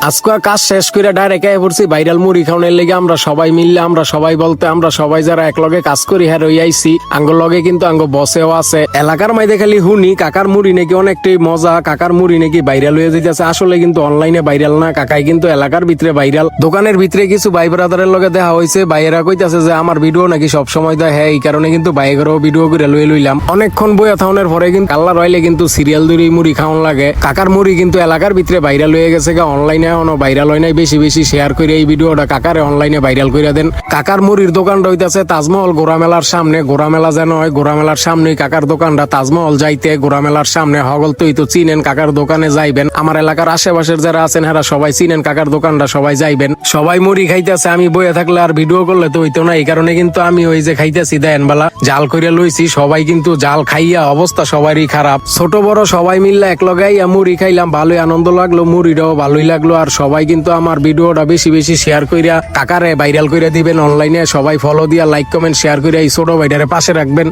আজকে কাজ শেষ করে ডাইরেক্ট পড়ছি ভাইরাল মুড়ি খাওয়ানোর লেগে। আমরা সবাই মিললে, আমরা সবাই বলতে আমরা সবাই যারা এক লগে কাজ করি হ্যাঁ রই আইসি। আঙ্গ লগে কিন্তু আঙ্গ বসেও আছে। এলাকার মাইদে খালি হুনি কাকার মুড়ি নাকি অনেকটাই মজা, কাকার মুড়ি নাকি ভাইরাল হয়ে যেতেছে। আসলে কিন্তু অনলাইনে ভাইরাল না, কাকাই কিন্তু এলাকার ভিতরে ভাইরাল। দোকানের ভিতরে কিছু ভাই ব্রাদারের লগে দেখা হয়েছে, ভাইয়েরা কইতাছে যে আমার ভিডিও নাকি সব সময় দেয়। হ্যাঁ, এই কারণে কিন্তু বাইরেও ভিডিও করে লইয়ে লইলাম। অনেকক্ষণ বইয়া থাউনের পরে কিন্তু আল্লাহ রইলে কিন্তু সিরিয়াল ধরে মুড়ি খাওয়ান লাগে। কাকার মুড়ি কিন্তু এলাকার ভিতরে ভাইরাল হয়ে গেছে, অনলাইনে এখনো ভাইরাল হয় নাই। বেশি বেশি শেয়ার করে এই ভিডিওটা কাকারে অনলাইনে ভাইরাল করে দেন। কাকার মুড়ির দোকানটা হইতাছে তাজমহল গোরামেলার সামনে। গোরামেলা যেন হয়, গোরামেলার সামনেই কাকার দোকানটা। তাজমহল যাইতে গোরামেলার সামনে হগল তো চিনেন, কাকার দোকানে যাইবেন। আমার এলাকার আশেপাশের যারা আছেন হারা সবাই চিনেন কাকার দোকানটা, সবাই যাইবেন। সবাই মুড়ি খাইতেছে, আমি বইয়া থাকলে আর ভিডিও করলে তো হইতো না। এই কারণে কিন্তু আমি ওই যে খাইতেছি দেন বেলা জাল করে লইছি। সবাই কিন্তু জাল খাইয়া অবস্থা সবারই খারাপ, ছোট বড় সবাই মিললে এক লগাইয়া মুড়ি খাইলাম। ভালোই আনন্দ লাগলো, মুড়িটাও ভালোই লাগলো। আর সবাই কিন্তু আমার ভিডিওটা বেশি বেশি শেয়ার কইরা কাকারে ভাইরাল করে দিবেন অনলাইনে। সবাই ফলো দিয়া লাইক কমেন্ট শেয়ার কইরা এই ছোট ভাইটারে পাশে রাখবেন।